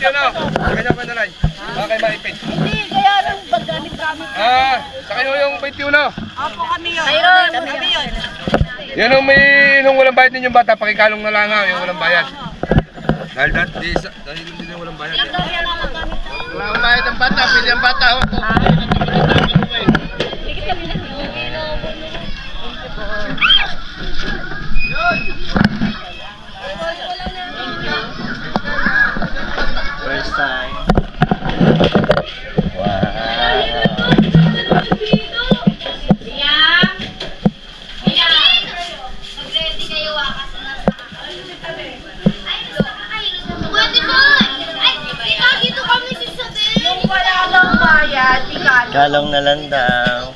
Video na. Kanya pa na lang. Baka kayo maipit. Hindi, kaya lang baggamit kami. Sa kayo yung 21. Opo, kami yun. Mayroon. Kami yun. Yan yung may nung walang bayad ninyong bata, pakikalong na lang yung walang bayad. Dahil hindi na walang bayad. Walang bayad ang bata, pwede ang bata. First time. Kalong na lang daw.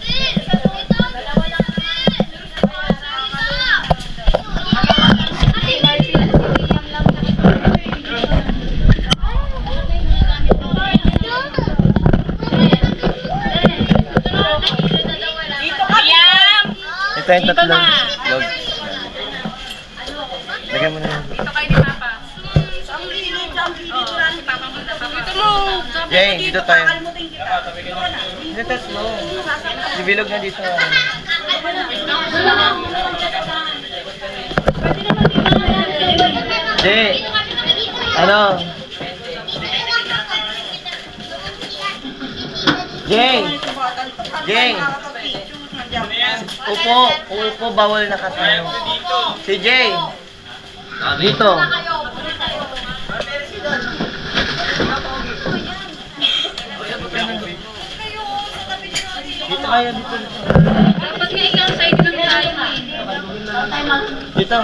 Ito yung tatlong vlog. Lagyan mo na yun. Dito kayo ni Papa. Dito mo. Jay, dito tayo. Dito tatlo. Si Bilog na dito. Jay, ano? Jay! Jay! Upo, bawal na katayo. Si Jay! Dito. Dito kayo, dito. Dapat nga ikaw side ng tayo. Dito.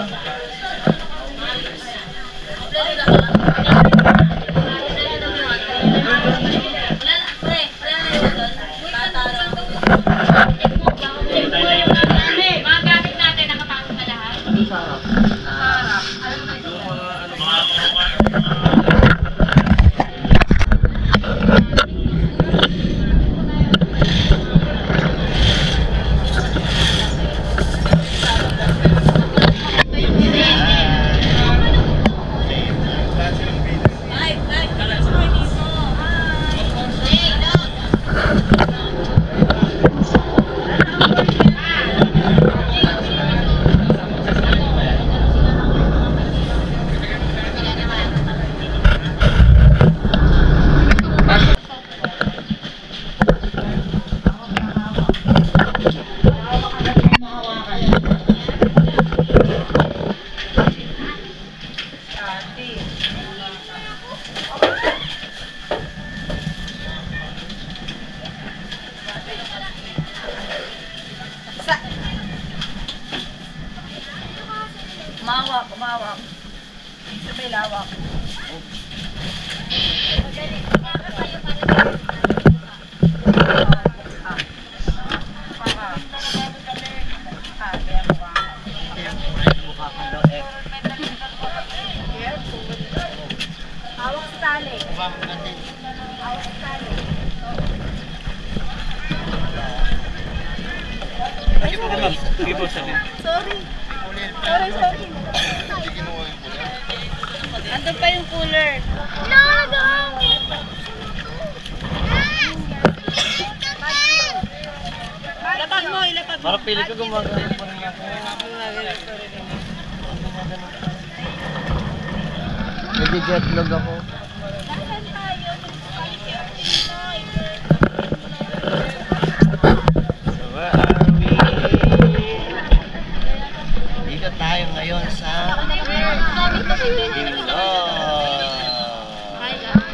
Mga gamit natin, nakapasok na lahat. Umawak. Sabay lawak. Hawak sa tali. Sorry. Andun pa yung cooler. Ilapag mo. Parang pili ko gumagano pa rin ako. Nag-jetlog ako. Dito tayo ngayon sa Hello. Hi guys.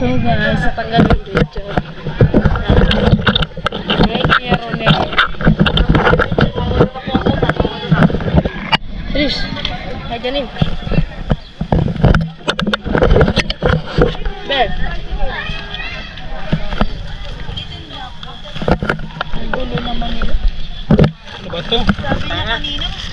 So guys, sa tagal ng video. Please, hay Janine. Bel. Ang gulo naman nila. Ano ba to? Sabi niya kanina, guys.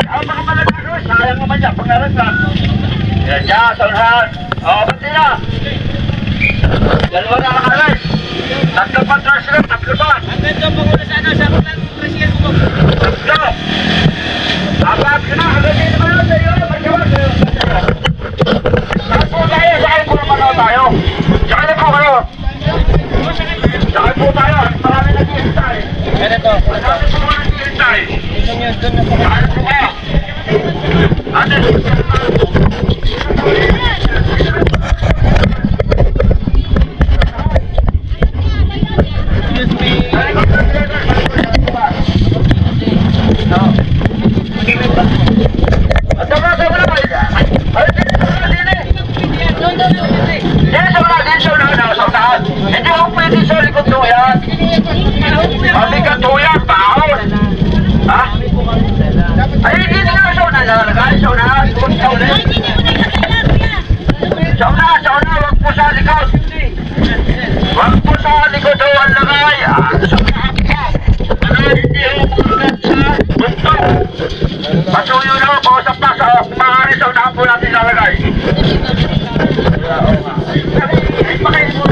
Ang mga malagano, sayang naman yan, pangalan lang. Yan dyan, sa unahan. O, ba't nila? Dalawa na nakalas. Tatlo pa trasyon, tatlo pa. Ang ganda mo muna sana, sa ako lang presiyan ko. Tatlo. Apat ka na, hanggang dito ba yun sa'yo? Magkawag sa'yo. Saan po tayo? Saan po naman tayo? Saan na po kayo? Saan po tayo? Marami nag-iintay. Ganito. Marami po nag-iintay. Tingnan nyo, doon na sa Saan po kayo? Ate, excuse me. Hindi ako pwede sa likod to yan. Mabigat to yan, baon. Ha? Ay, hindi na sa una lalagay. Sa una, sa una. Sa una, wag po sa likod. Wag po sa likod o ang lagay. Sa una po. Hindi ako pumunod sa gusto. Pasuyo na ako, kausap na sa maaari sa una po natin lalagay. Ay, pakain mo.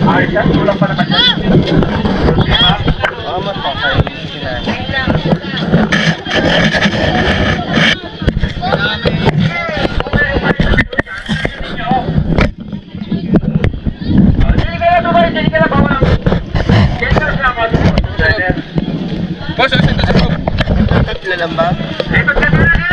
Ayos yan, kulang pa naman yan. Mas pakainin sila. Boss, asan ka sa pop? Tatlo lang ba? Ikot ka na niya!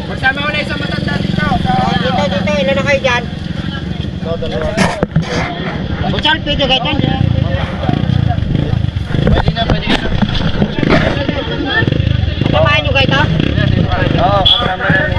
Magsama ko na isang matanda dito. Dito, ilan na kayo dyan? Butsal, pwede kayo dyan. Pwede na, pwede na. Patamaan nyo kayo ito? Oo, kasama na.